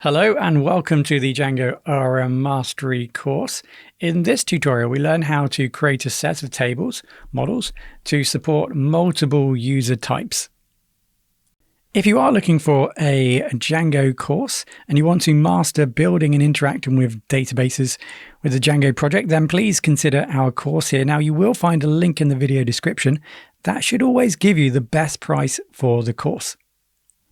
Hello and welcome to the Django ORM Mastery course. In this tutorial, we learn how to create a set of tables, models, to support multiple user types. If you are looking for a Django course and you want to master building and interacting with databases with the Django project, then please consider our course here. Now, you will find a link in the video description. That should always give you the best price for the course.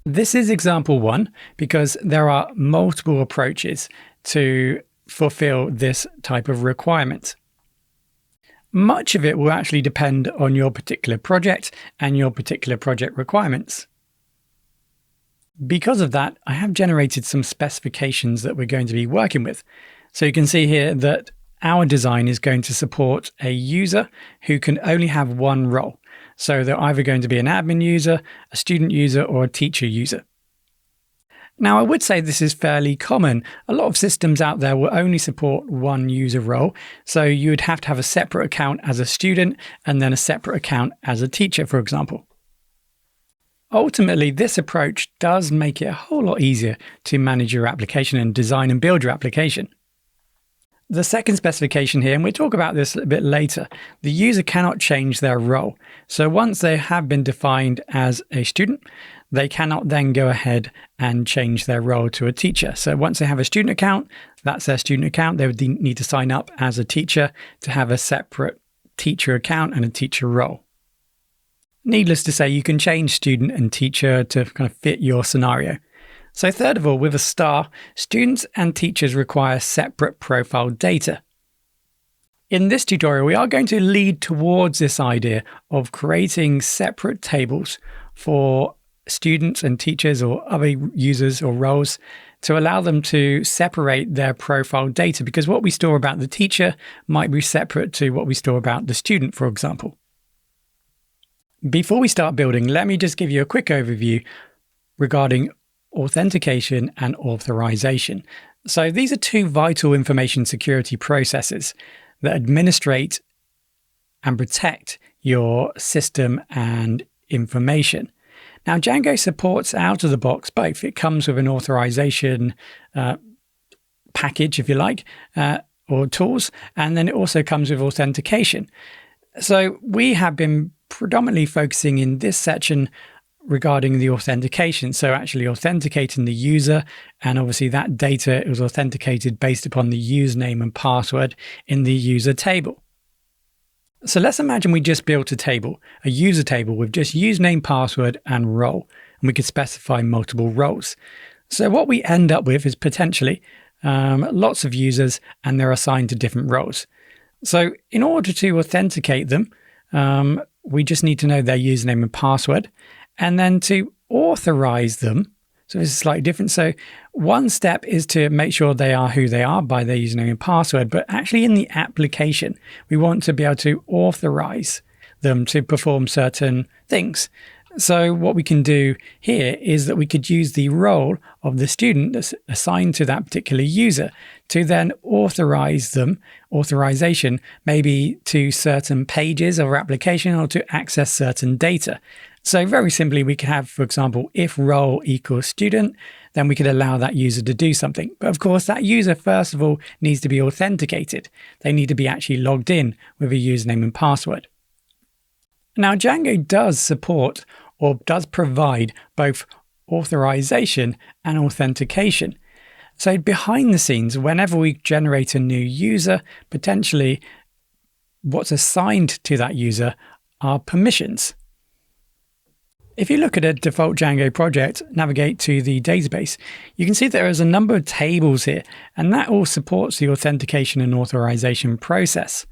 This is example one because there are multiple approaches to fulfill this type of requirement. Much of it will actually depend on your particular project and your particular project requirements. Because of that, I have generated some specifications that we're going to be working with. So you can see here that our design is going to support a user who can only have one role. So they're either going to be an admin user, a student user, or a teacher user. Now, I would say this is fairly common. A lot of systems out there will only support one user role. So you would have to have a separate account as a student and then a separate account as a teacher, for example. Ultimately, this approach does make it a whole lot easier to manage your application and design and build your application. The second specification here, and we'll talk about this a bit later, the user cannot change their role. So once they have been defined as a student, they cannot then go ahead and change their role to a teacher. So once they have a student account, that's their student account. They would need to sign up as a teacher to have a separate teacher account and a teacher role. Needless to say, you can change student and teacher to kind of fit your scenario. So third of all, with a star, students and teachers require separate profile data. In this tutorial, we are going to lead towards this idea of creating separate tables for students and teachers or other users or roles to allow them to separate their profile data, because what we store about the teacher might be separate to what we store about the student, for example. Before we start building, let me just give you a quick overview regarding authentication and authorization. So these are two vital information security processes that administrate and protect your system and information. Now, Django supports out of the box both. It comes with an authorization package, if you like, or tools, and then it also comes with authentication. So we have been predominantly focusing in this section regarding the authentication. So actually authenticating the user, and obviously that data is authenticated based upon the username and password in the user table. So let's imagine we just built a table, a user table with just username, password, and role, and we could specify multiple roles. So what we end up with is potentially lots of users, and they're assigned to different roles. So in order to authenticate them, we just need to know their username and password. And then to authorize them, so this is slightly different. So one step is to make sure they are who they are by their username and password. But actually in the application, we want to be able to authorize them to perform certain things. So what we can do here is that we could use the role of the student that's assigned to that particular user to then authorize them, authorization, maybe to certain pages of our application or to access certain data. So very simply, we could have, for example, if role equals student, then we could allow that user to do something. But of course, that user, first of all, needs to be authenticated. They need to be actually logged in with a username and password. Now, Django does support or does provide both authorization and authentication. So behind the scenes, whenever we generate a new user, potentially what's assigned to that user are permissions. If you look at a default Django project, navigate to the database, you can see there is a number of tables here, and that all supports the authentication and authorization process.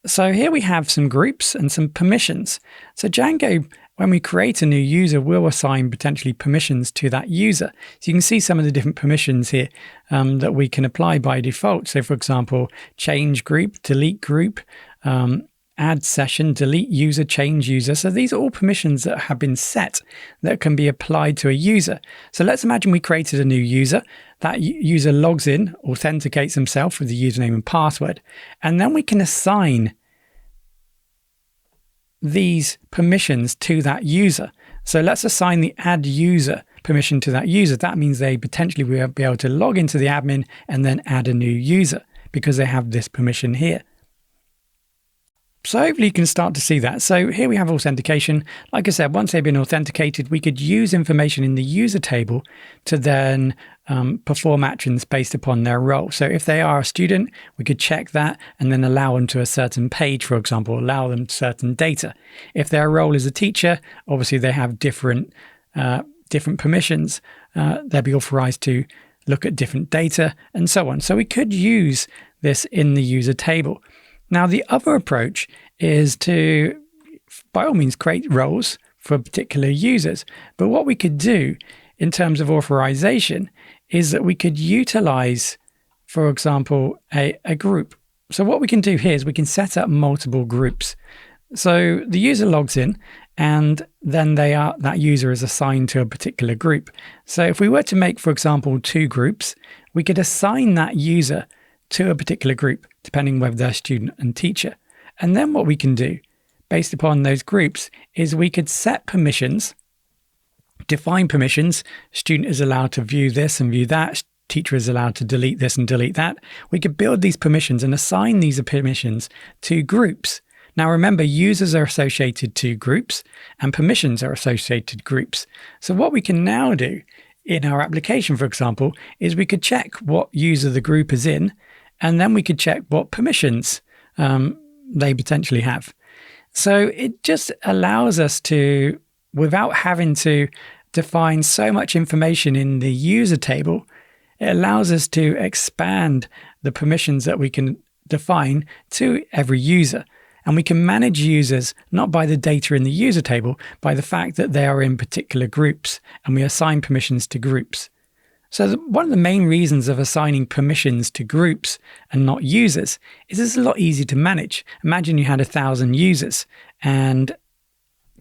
So here we have some groups and some permissions. So Django, when we create a new user, will assign potentially permissions to that user. So you can see some of the different permissions here that we can apply by default. So for example, change group, delete group, add session, delete user, change user. So these are all permissions that have been set that can be applied to a user. So let's imagine we created a new user. That user logs in, authenticates himself with the username and password, and then we can assign these permissions to that user. So let's assign the add user permission to that user, that means they potentially will be able to log into the admin and then add a new user because they have this permission here. So hopefully you can start to see that. So here we have authentication. Like I said, once they've been authenticated, we could use information in the user table to then perform actions based upon their role. So if they are a student, we could check that and then allow them to a certain page, for example, allow them certain data. If their role is a teacher, obviously they have different permissions. They'll be authorized to look at different data and so on. So we could use this in the user table. Now, the other approach is to, by all means, create roles for particular users. But what we could do in terms of authorization is that we could utilize, for example, a group. So what we can do here is we can set up multiple groups. So the user logs in and then that user is assigned to a particular group. So if we were to make, for example, 2 groups, we could assign that user to a particular group, depending whether they're student and teacher. And then what we can do, based upon those groups, is we could set permissions, define permissions. Student is allowed to view this and view that. Teacher is allowed to delete this and delete that. We could build these permissions and assign these permissions to groups. Now remember, users are associated to groups and permissions are associated to groups. So what we can now do in our application, for example, is we could check what user the group is in, and then we could check what permissions they potentially have. So it just allows us to, without having to define so much information in the user table, it allows us to expand the permissions that we can define to every user. And we can manage users not by the data in the user table, by the fact that they are in particular groups, and we assign permissions to groups. So one of the main reasons of assigning permissions to groups and not users is it's a lot easier to manage. Imagine you had 1,000 users, and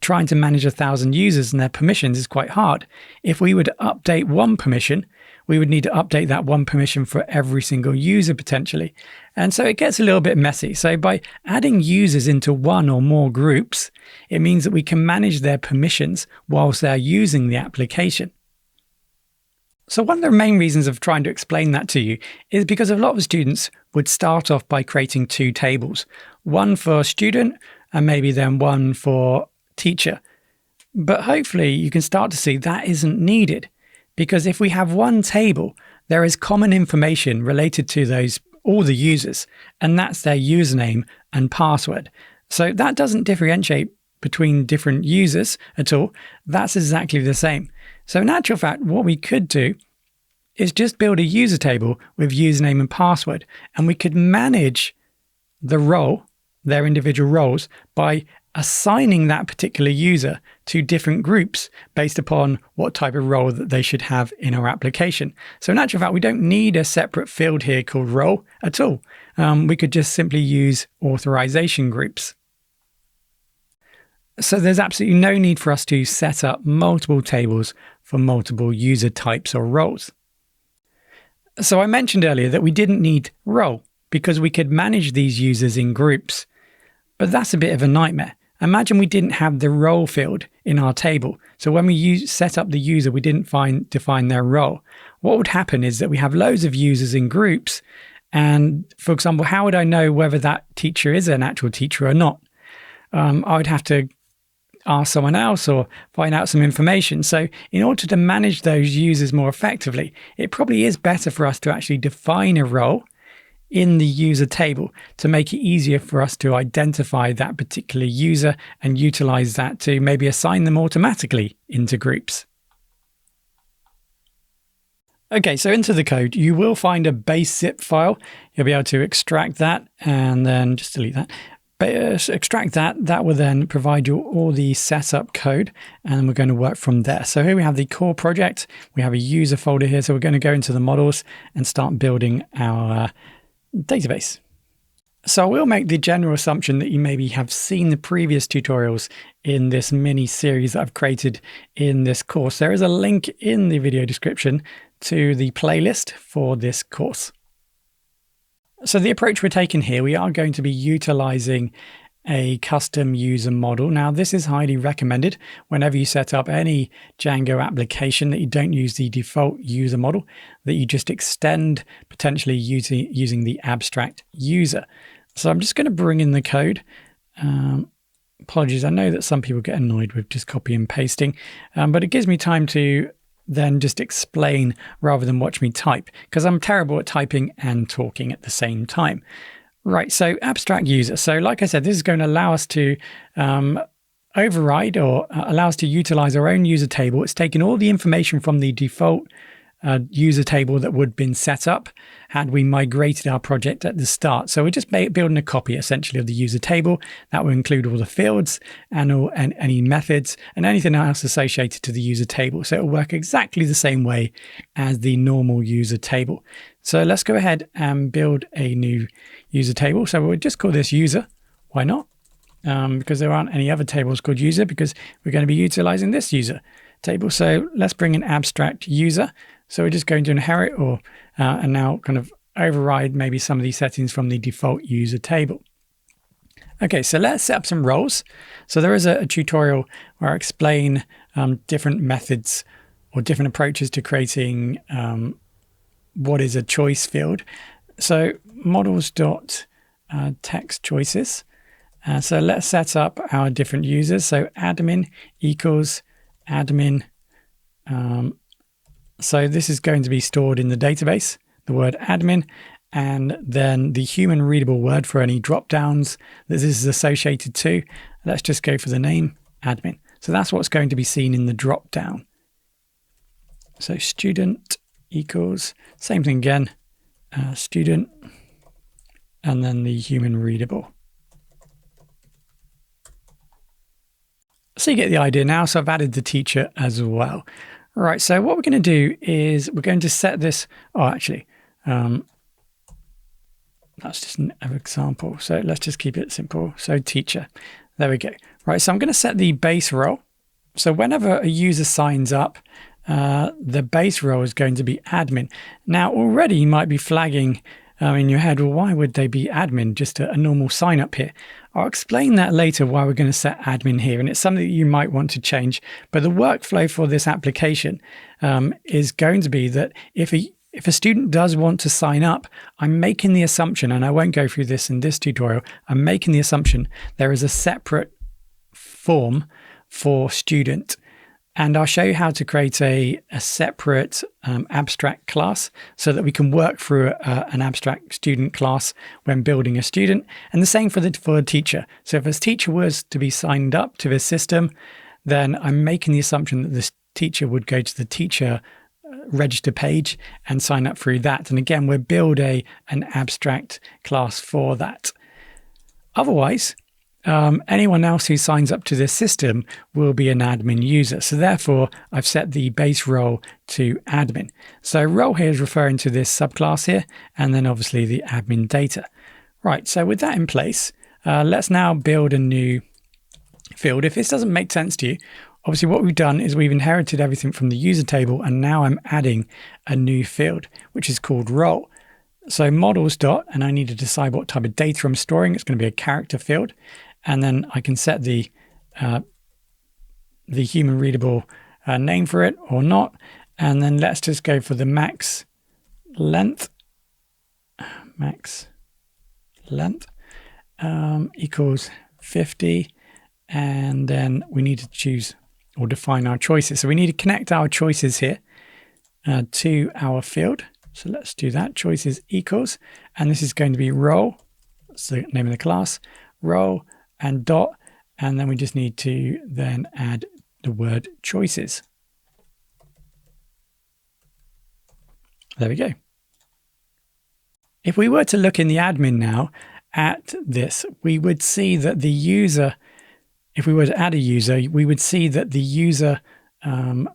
trying to manage 1,000 users and their permissions is quite hard. If we were to update one permission, we would need to update that one permission for every single user potentially. And so it gets a little bit messy. So by adding users into one or more groups, it means that we can manage their permissions whilst they're using the application. So one of the main reasons of trying to explain that to you is because a lot of students would start off by creating 2 tables, one for student and maybe then one for teacher. But hopefully you can start to see that isn't needed, because if we have one table, there is common information related to all the users, and that's their username and password. So that doesn't differentiate between different users at all. That's exactly the same. So in actual fact, what we could do is just build a user table with username and password, and we could manage the role, their individual roles, by assigning that particular user to different groups based upon what type of role that they should have in our application. So in actual fact, we don't need a separate field here called role at all. We could just simply use authorization groups. So there's absolutely no need for us to set up multiple tables for multiple user types or roles. So I mentioned earlier that we didn't need role because we could manage these users in groups, but that's a bit of a nightmare. Imagine we didn't have the role field in our table. So when we set up the user, we didn't define their role. What would happen is that we have loads of users in groups. And for example, how would I know whether that teacher is an actual teacher or not? I would have to ask someone else or find out some information. So in order to manage those users more effectively, it probably is better for us to actually define a role in the user table to make it easier for us to identify that particular user and utilize that to maybe assign them automatically into groups. Okay, so into the code, you will find a base zip file. You'll be able to extract that and then just delete that. Extract that. That will then provide you all the setup code, and we're going to work from there. So here we have the core project. We have a user folder here. So we're going to go into the models and start building our database. So I will make the general assumption that you maybe have seen the previous tutorials in this mini series that I've created in this course. There is a link in the video description to the playlist for this course. So the approach we're taking here, we are going to be utilizing a custom user model. Now, this is highly recommended whenever you set up any Django application that you don't use the default user model, that you just extend potentially using the abstract user. So I'm just going to bring in the code. Apologies, I know that some people get annoyed with just copy and pasting, but it gives me time to then just explain rather than watch me type, because I'm terrible at typing and talking at the same time. Right, so abstract user. So like I said, this is going to allow us to override or allow us to utilize our own user table. It's taking all the information from the default user table that would have been set up had we migrated our project at the start. So we're just building a copy essentially of the user table that will include all the fields and any methods and anything else associated to the user table. So it'll work exactly the same way as the normal user table. So let's go ahead and build a new user table. So we'll just call this user. Why not? Because there aren't any other tables called user, because we're going to be utilizing this user table. So let's bring in abstract user. So we're just going to inherit and now kind of override maybe some of these settings from the default user table. Okay, so let's set up some roles. So there is a tutorial where I explain different methods or different approaches to creating what is a choice field. So models.text choices. So let's set up our different users. So admin equals admin. So this is going to be stored in the database, the word admin, and then the human readable word for any drop downs that this is associated to. Let's just go for the name admin. So that's what's going to be seen in the drop down. So student equals, same thing again, student, and then the human readable. So you get the idea now. So I've added the teacher as well. All right, so what we're going to do is we're going to set this, that's just an example. So let's just keep it simple. So teacher, there we go. Right, so I'm going to set the base role. So whenever a user signs up, the base role is going to be admin. Now already you might be flagging in your head, well, why would they be admin? Just a normal sign up here. I'll explain that later why we're going to set admin here, and it's something that you might want to change. But the workflow for this application is going to be that if a student does want to sign up, I'm making the assumption, and I won't go through this in this tutorial, I'm making the assumption there is a separate form for student. And I'll show you how to create a separate abstract class so that we can work through an abstract student class when building a student. And the same for a teacher. So if a teacher was to be signed up to this system, then I'm making the assumption that this teacher would go to the teacher register page and sign up through that. And again, we'll build an abstract class for that. Otherwise, anyone else who signs up to this system will be an admin user. So therefore, I've set the base role to admin. So role here is referring to this subclass here, and then obviously the admin data. Right, so with that in place, let's now build a new field. If this doesn't make sense to you, obviously what we've done is we've inherited everything from the user table, and now I'm adding a new field, which is called role. So models dot, and I need to decide what type of data I'm storing. It's going to be a character field. And then I can set the human readable name for it or not. And then let's just go for the max length. Max length equals 50. And then we need to choose or define our choices. So we need to connect our choices here to our field. So let's do that. Choices equals, and this is going to be role. That's the name of the class. Role and dot, and then we just need to then add the word choices. There we go. If we were to look in the admin now at this, we would see that the user, if we were to add a user, we would see that the user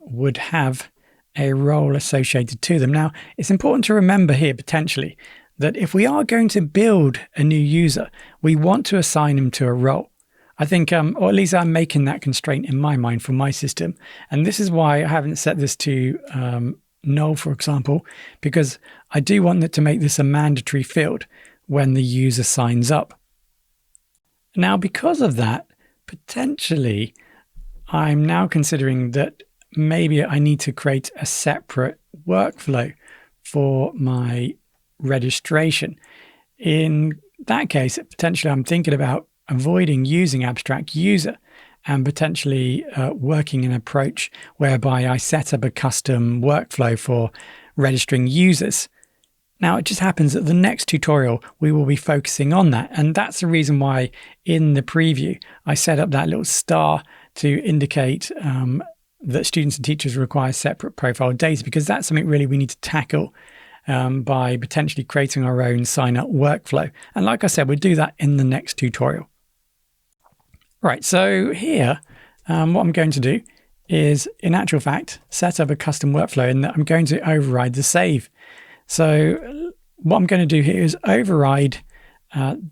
would have a role associated to them. Now, it's important to remember here potentially that if we are going to build a new user, we want to assign him to a role. I think, or at least I'm making that constraint in my mind for my system. And this is why I haven't set this to null, for example, because I do want it to make this a mandatory field when the user signs up. Now, because of that, potentially, I'm now considering that maybe I need to create a separate workflow for my registration. In that case, potentially I'm thinking about avoiding using AbstractUser and potentially working an approach whereby I set up a custom workflow for registering users. Now, it just happens that the next tutorial, we will be focusing on that. And that's the reason why in the preview, I set up that little star to indicate that students and teachers require separate profile data, because that's something really we need to tackle by potentially creating our own sign-up workflow. And like I said, we'll do that in the next tutorial. Right, so here, what I'm going to do is, in actual fact, set up a custom workflow, and I'm going to override the save. So what I'm going to do here is override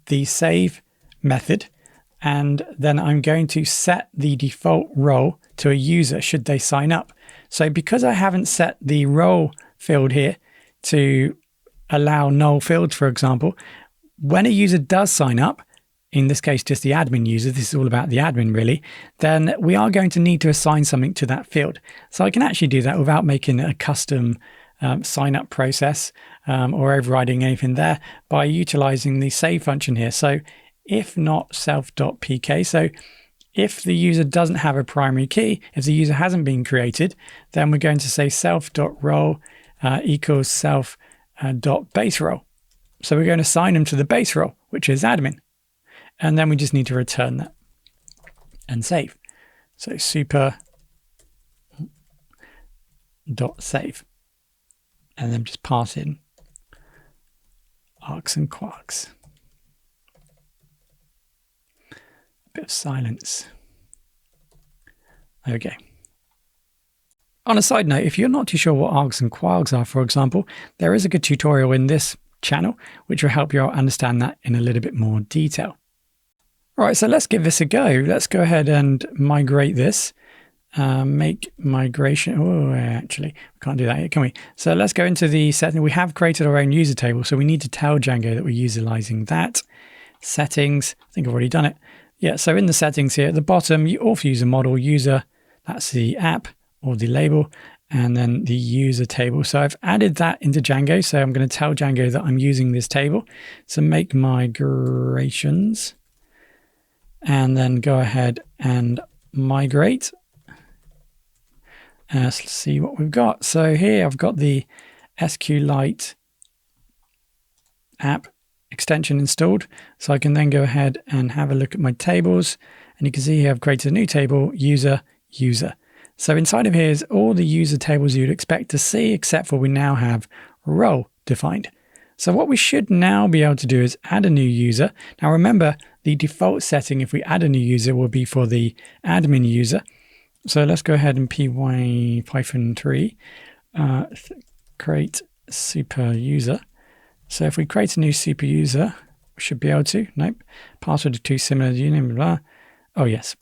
the save method, and then I'm going to set the default role to a user should they sign up. So because I haven't set the role field here to allow null fields, for example, when a user does sign up, in this case just the admin user, this is all about the admin really, then we are going to need to assign something to that field. So I can actually do that without making a custom sign up process or overriding anything there by utilizing the save function here. So if not self.pk, so if the user doesn't have a primary key, if the user hasn't been created, then we're going to say self.role equals self.base role. So we're going to assign them to the base role, which is admin. And then we just need to return that and save. So super.save. And then just pass in args and quarks. A bit of silence. There we go. On a side note, if you're not too sure what args and quarks are, for example, there is a good tutorial in this channel which will help you understand that in a little bit more detail. All right, so let's give this a go. Let's go ahead and migrate this. Make migration. Oh, actually, we can't do that yet, can we? So let's go into the setting. We have created our own user table, so we need to tell Django that we're utilizing that. Settings. I think I've already done it. Yeah, so in the settings here at the bottom, auth user model user. That's the app or the label, and then the user table. So I've added that into Django. So I'm going to tell Django that I'm using this table. So make migrations. And then go ahead and migrate. Let's see what we've got. So here I've got the SQLite app extension installed. So I can then go ahead and have a look at my tables. And you can see here I've created a new table, user. So inside of here is all the user tables you'd expect to see, except for we now have role defined. So what we should now be able to do is add a new user. Now remember, the default setting, if we add a new user, will be for the admin user. So let's go ahead and py-3 create super user. So if we create a new super user, we should be able to. Nope. Password is too similar to uname, blah. Oh, yes.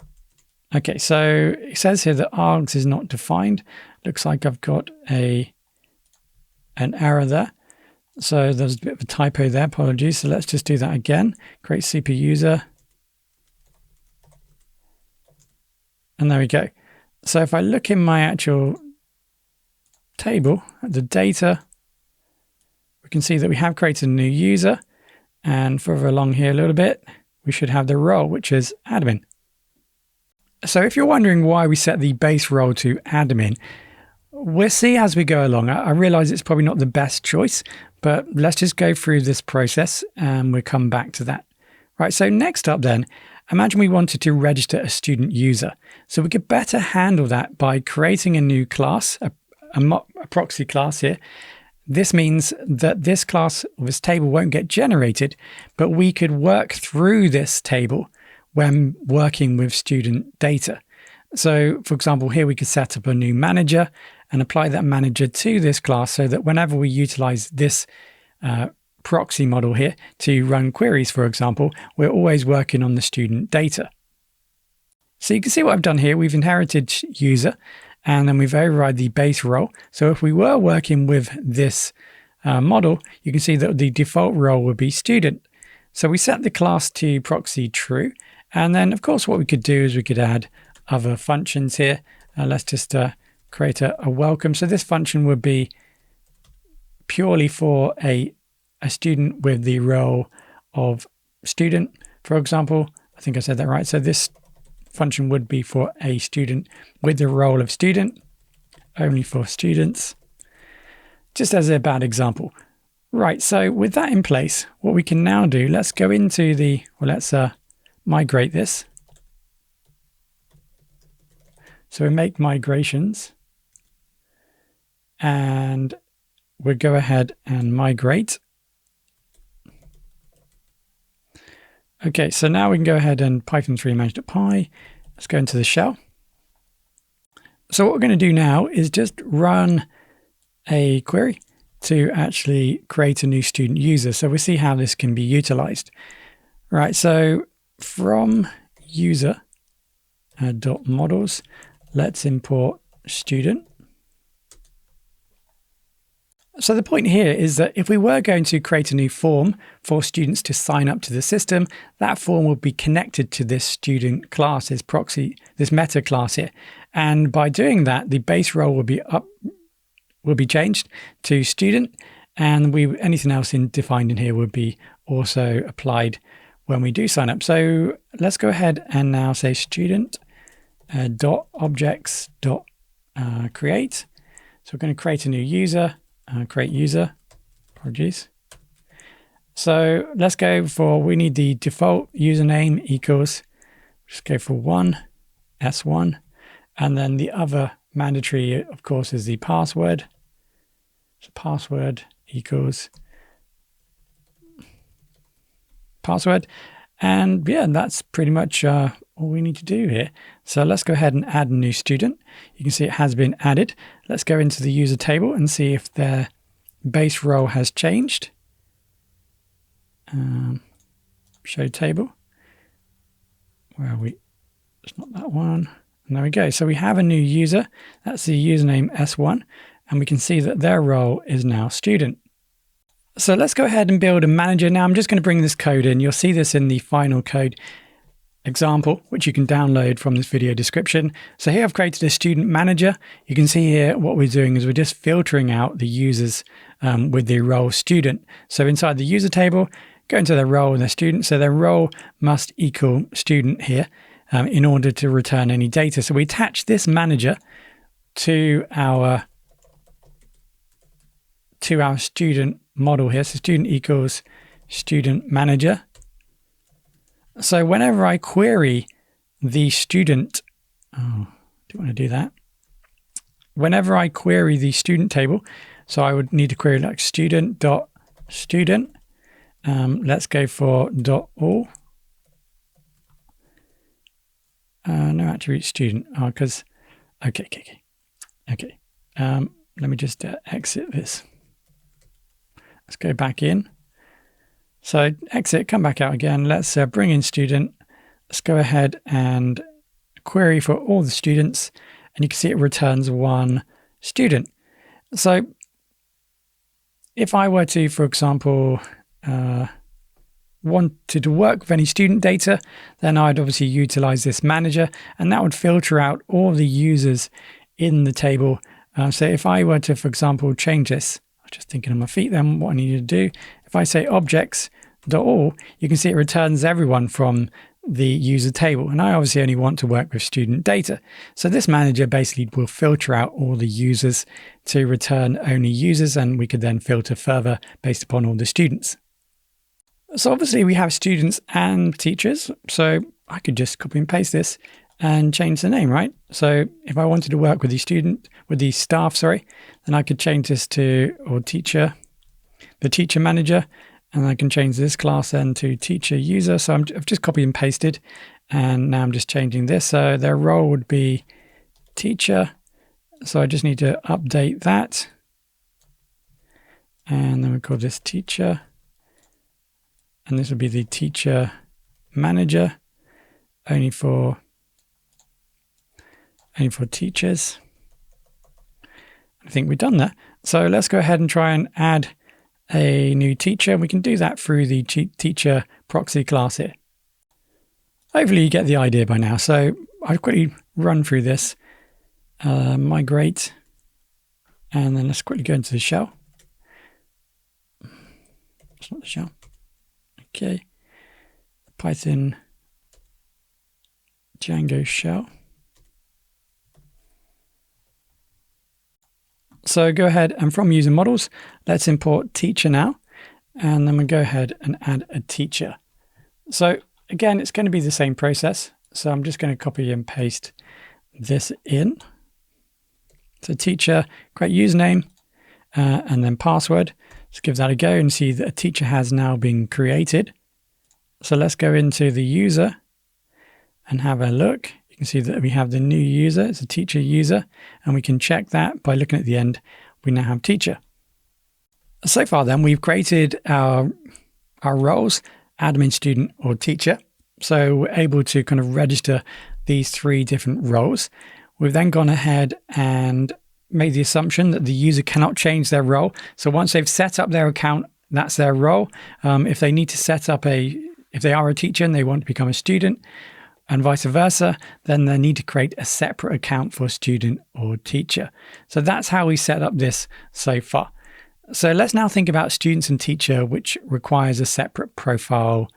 Okay, so it says here that args is not defined. Looks like I've got an error there. So there's a bit of a typo there, apologies. So let's just do that again. Create super user. And there we go. So if I look in my actual table at the data, we can see that we have created a new user. And further along here a little bit, we should have the role, which is admin. So if you're wondering why we set the base role to admin, we'll see as we go along. I realize it's probably not the best choice, but let's just go through this process and we'll come back to that. Right, so next up then, imagine we wanted to register a student user. So we could better handle that by creating a new class, a proxy class here. This means that this class or this table won't get generated, but we could work through this table when working with student data. So for example, here we could set up a new manager and apply that manager to this class so that whenever we utilize this proxy model here to run queries, for example, we're always working on the student data. So you can see what I've done here. We've inherited user and then we've override the base role. So if we were working with this model, you can see that the default role would be student. So we set the class to proxy true. And then, of course, what we could do is we could add other functions here. Let's just create a welcome. So this function would be purely for a student with the role of student, for example. I think I said that right. So this function would be for a student with the role of student, only for students, just as a bad example. Right, so with that in place, what we can now do, let's go into let's migrate this. So we make migrations, and we'll go ahead and migrate. Okay, so now we can go ahead and Python 3 manage.py. Let's go into the shell. So what we're going to do now is just run a query to actually create a new student user. So we'll see how this can be utilized. Right, so from user .models, let's import student. So the point here is that if we were going to create a new form for students to sign up to the system, that form will be connected to this student class, this proxy, this meta class here. And by doing that, the base role will be changed to student, and anything else defined in here would be also applied when we do sign up. So let's go ahead and now say student .objects create. So we're going to create a new user. Create user, apologies. So let's go for, we need the default username equals, just go for S1, and then the other mandatory, of course, is the password. So password equals password. And yeah, that's pretty much all we need to do here. So let's go ahead and add a new student. You can see it has been added. Let's go into the user table and see if their base role has changed. Show table. Where are we? It's not that one. And there we go. So we have a new user. That's the username S1. And we can see that their role is now student. So let's go ahead and build a manager. Now I'm just going to bring this code in. You'll see this in the final code example, which you can download from this video description. So here I've created a student manager. You can see here what we're doing is we're just filtering out the users with the role student. So inside the user table, go into their role and their student. So their role must equal student here in order to return any data. So we attach this manager to our student model here. So student equals student manager. So whenever I query the student, do you want to do that? Whenever I query the student table, so I would need to query like student.student. Let's go for .all. No attribute student. Because okay. Let me just exit this. Let's go back in. So exit, come back out again. Let's bring in student. Let's go ahead and query for all the students. And you can see it returns one student. So if I were to, for example, wanted to work with any student data, then I'd obviously utilize this manager, and that would filter out all the users in the table. So if I were to, for example, change this, I was just thinking on my feet then what I need to do. If I say objects.all, you can see it returns everyone from the user table. And I obviously only want to work with student data. So this manager basically will filter out all the users to return only users, and we could then filter further based upon all the students. So obviously we have students and teachers. So I could just copy and paste this and change the name, right? So if I wanted to work with the staff, then I could change this to, or teacher, the teacher manager, and I can change this class then to teacher user. So I've just copied and pasted, and now I'm just changing this. So their role would be teacher. So I just need to update that. And then we call this teacher. And this would be the teacher manager, only for teachers. I think we've done that. So let's go ahead and try and add a new teacher. We can do that through the teacher proxy class here. Hopefully you get the idea by now. So I'll quickly run through this, migrate, and then let's quickly go into the shell. It's not the shell. Okay. Python Django shell. So go ahead and from user models, let's import teacher now. And then we go ahead and add a teacher. So again, it's going to be the same process. So I'm just going to copy and paste this in. So teacher, create username, and then password. Let's give that a go and see that a teacher has now been created. So let's go into the user and have a look. You can see that we have the new user. It's a teacher user, and we can check that by looking at the end. We now have teacher. So far then, we've created our roles, admin, student, or teacher. So we're able to kind of register these three different roles. We've then gone ahead and made the assumption that the user cannot change their role. So once they've set up their account, that's their role. If they need to set up if they are a teacher and they want to become a student, and vice versa, then they need to create a separate account for student or teacher. So that's how we set up this so far. So let's now think about students and teacher, which requires a separate profile,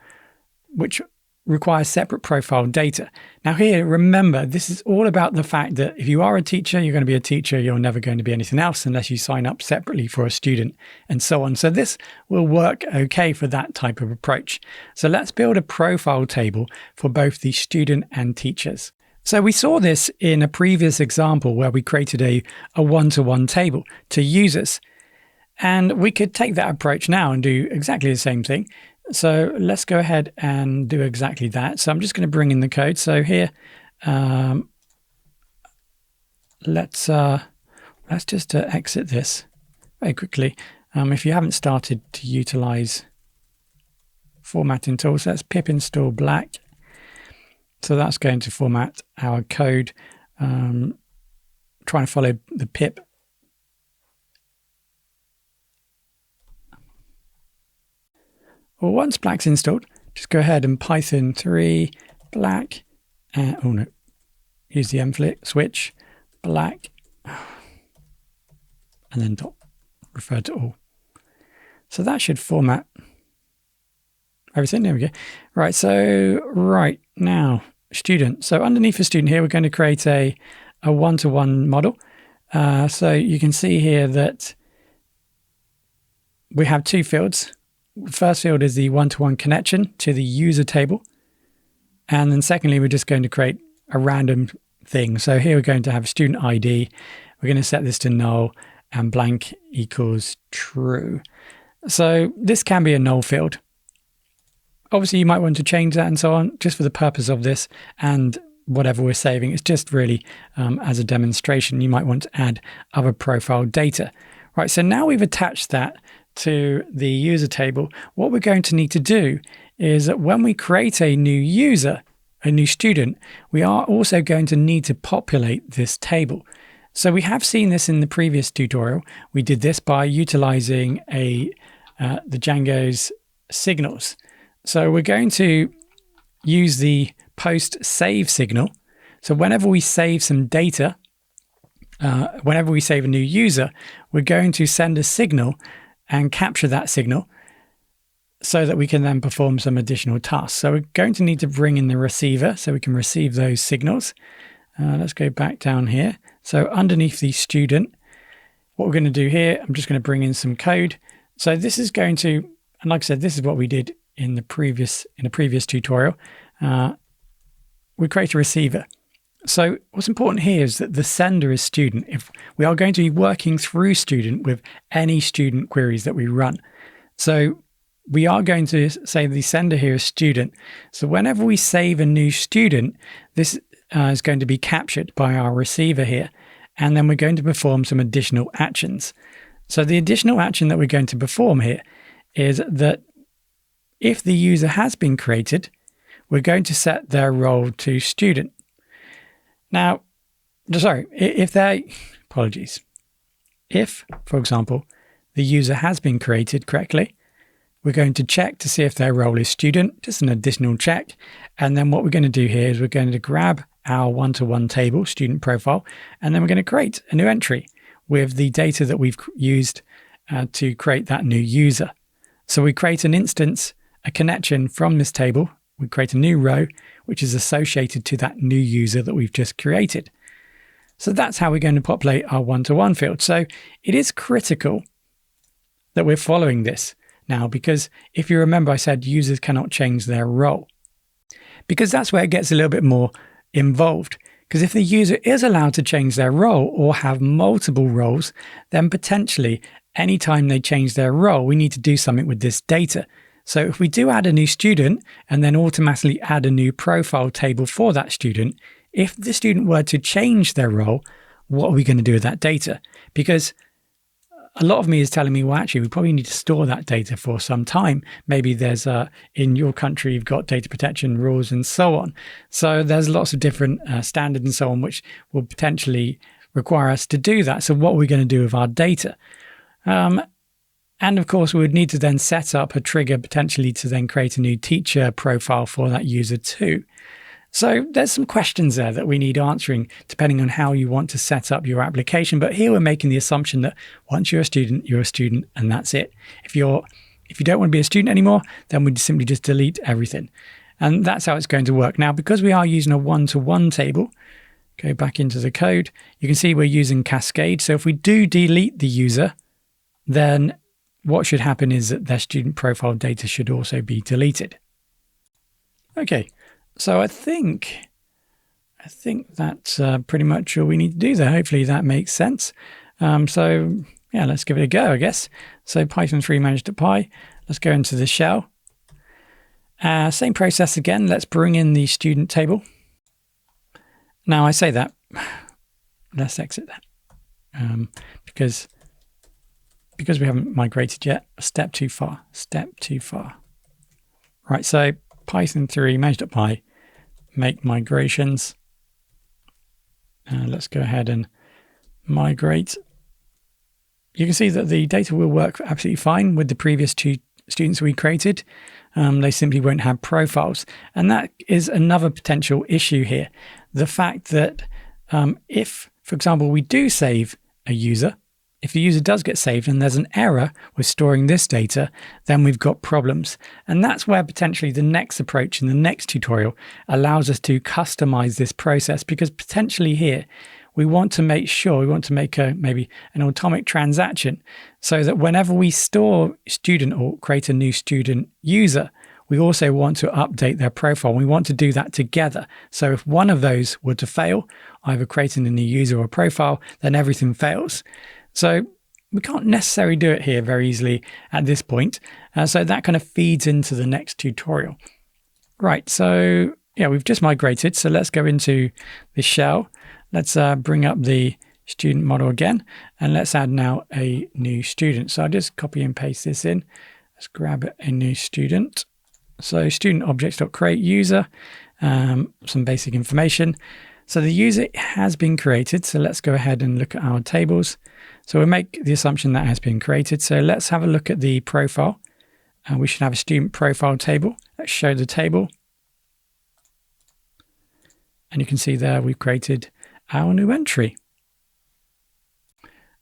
which requires separate profile data. Now here, remember, this is all about the fact that if you are a teacher, you're going to be a teacher. You're never going to be anything else unless you sign up separately for a student and so on. So this will work okay for that type of approach. So let's build a profile table for both the student and teachers. So we saw this in a previous example where we created a one-to-one table to users. And we could take that approach now and do exactly the same thing. So let's go ahead and do exactly that. So I'm just going to bring in the code. So here, let's just exit this very quickly. If you haven't started to utilize formatting tools, let's pip install black. So that's going to format our code, trying to follow the pip. Well, once black's installed, just go ahead and Python 3 black, use the mflick switch black, and then dot refer to all. So that should format everything. There we go. Right. So right now, student. So underneath the student here, we're going to create a one-to-one model. So you can see here that we have two fields. The first field is the one-to-one connection to the user table. And then secondly, we're just going to create a random thing. So here we're going to have student ID. We're going to set this to null and blank equals true. So this can be a null field. Obviously, you might want to change that and so on just for the purpose of this and whatever we're saving. It's just really as a demonstration. You might want to add other profile data. Right, so now we've attached that to the user table. What we're going to need to do is that when we create a new user, a new student, we are also going to need to populate this table. So we have seen this in the previous tutorial. We did this by utilizing the Django's signals. So we're going to use the post save signal. So whenever we save some data, whenever we save a new user, we're going to send a signal and capture that signal so that we can then perform some additional tasks. So we're going to need to bring in the receiver so we can receive those signals. Let's go back down here. So underneath the student, what we're going to do here, I'm just going to bring in some code. So this is going to, and like I said, this is what we did in the previous tutorial. We create a receiver. So what's important here is that the sender is student. If we are going to be working through student with any student queries that we run. So we are going to say the sender here is student. So whenever we save a new student, this is going to be captured by our receiver here. And then we're going to perform some additional actions. So the additional action that we're going to perform here is that if the user has been created, we're going to set their role to student. Now, sorry, if, for example, the user has been created correctly, We're going to check to see if their role is student, just an additional check. And then what we're going to do here is we're going to grab our one-to-one table, student profile, and then we're going to create a new entry with the data that we've used to create that new user. So we create an instance, a connection from this table. We create a new row, which is associated to that new user that we've just created. So that's how we're going to populate our one-to-one field. So it is critical that we're following this now, because if you remember, I said users cannot change their role, because that's where it gets a little bit more involved. Because if the user is allowed to change their role or have multiple roles, then potentially anytime they change their role, we need to do something with this data. So if we do add a new student and then automatically add a new profile table for that student, if the student were to change their role, what are we going to do with that data? Because a lot of me is telling me, well, actually, we probably need to store that data for some time. Maybe there's in your country, you've got data protection rules and so on. So there's lots of different standards and so on, which will potentially require us to do that. So what are we going to do with our data? And of course, we would need to then set up a trigger potentially to then create a new teacher profile for that user too. So there's some questions there that we need answering depending on how you want to set up your application. But here we're making the assumption that once you're a student and that's it. If you don't want to be a student anymore, then we simply just delete everything. And that's how it's going to work. Now, because we are using a one-to-one table, go back into the code, you can see we're using Cascade. So if we do delete the user, then what should happen is that their student profile data should also be deleted. Okay. So I think that's pretty much all we need to do there. Hopefully that makes sense. So yeah, let's give it a go, I guess. So Python 3 manage.py. Let's go into the shell. Same process again. Let's bring in the student table. Now I say that. Let's exit that because we haven't migrated yet. A step too far. Right. So Python 3 manage.py. Make migrations. Let's go ahead and migrate. You can see that the data will work absolutely fine with the previous two students we created. They simply won't have profiles. And that is another potential issue here. The fact that if, for example, we do save a user, if the user does get saved and there's an error with storing this data, then we've got problems. And that's where potentially the next approach in the next tutorial allows us to customize this process, because potentially here we want to make sure, we want to make maybe an atomic transaction so that whenever we store student or create a new student user, we also want to update their profile. We want to do that together. So if one of those were to fail, either creating a new user or profile, then everything fails. So we can't necessarily do it here very easily at this point. So that kind of feeds into the next tutorial. Right, so yeah, we've just migrated. So let's go into the shell. Let's bring up the student model again, and let's add now a new student. So I'll just copy and paste this in. Let's grab a new student. So student objects.create user, some basic information. So the user has been created. So let's go ahead and look at our tables. So we'll make the assumption that has been created. So let's have a look at the profile. We should have a student profile table. Let's show the table. And you can see there we've created our new entry.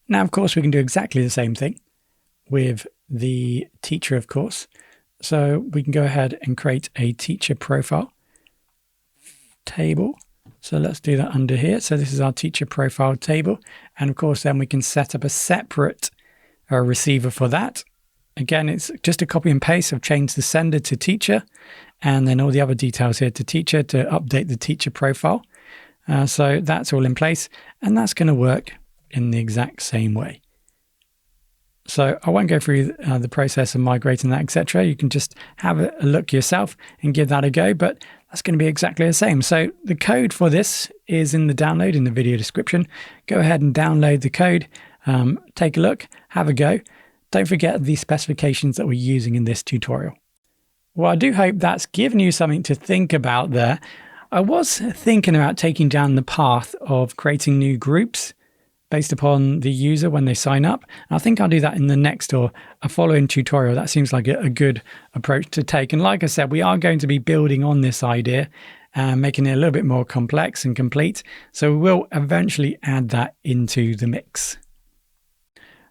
Now, of course, we can do exactly the same thing with the teacher, of course. So we can go ahead and create a teacher profile table. So let's do that under here. So this is our teacher profile table. And of course, then we can set up a separate receiver for that. Again, it's just a copy and paste. I've changed the sender to teacher, and then all the other details here to teacher to update the teacher profile. So that's all in place, and that's going to work in the exact same way. So I won't go through the process of migrating that, etc. You can just have a look yourself and give that a go, but that's going to be exactly the same. So the code for this is in the download in the video description. Go ahead and download the code, take a look, have a go. Don't forget the specifications that we're using in this tutorial. Well, I do hope that's given you something to think about there. I was thinking about taking down the path of creating new groups, based upon the user when they sign up. And I think I'll do that in the next or a following tutorial. That seems like a good approach to take. And like I said, we are going to be building on this idea and making it a little bit more complex and complete. So we will eventually add that into the mix.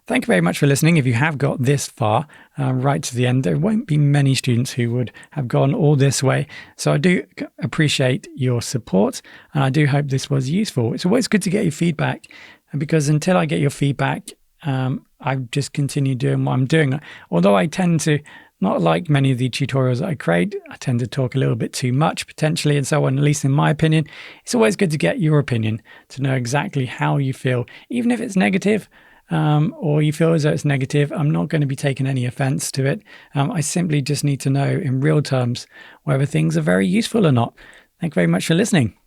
Thank you very much for listening. If you have got this far, right to the end, there won't be many students who would have gone all this way. So I do appreciate your support, and I do hope this was useful. It's always good to get your feedback, because until I get your feedback, I just continue doing what I'm doing. Although I tend to not like many of the tutorials that I create, I tend to talk a little bit too much potentially and so on, at least in my opinion. It's always good to get your opinion, to know exactly how you feel, even if it's negative. Or you feel as though it's negative. I'm not going to be taking any offense to it. I simply just need to know in real terms whether things are very useful or not. Thank you very much for listening.